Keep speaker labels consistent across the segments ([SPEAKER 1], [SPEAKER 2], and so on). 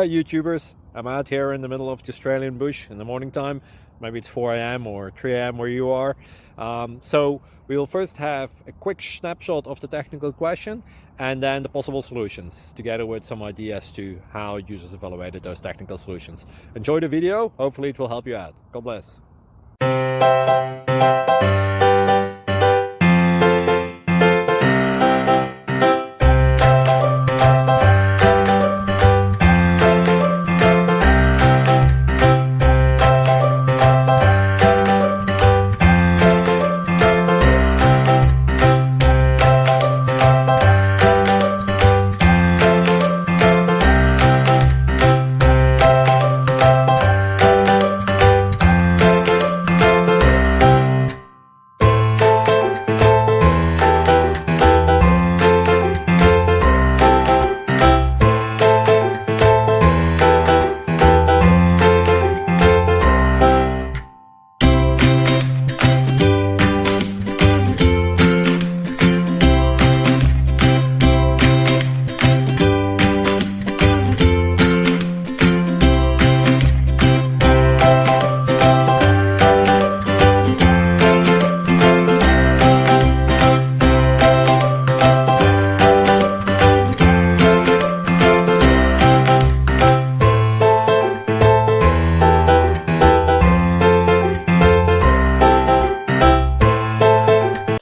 [SPEAKER 1] Hi YouTubers, I'm out here in the middle of the Australian bush in the morning time. Maybe it's 4 a.m. or 3 a.m. where you are. So we will first have a quick snapshot of the technical question and then the possible solutions, together with some ideas to how users evaluated those technical solutions. Enjoy the video, hopefully it will help you out. God bless.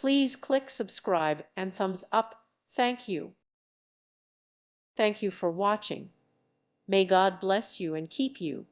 [SPEAKER 2] Please click subscribe and thumbs up. Thank you. Thank you for watching. May God bless you and keep you.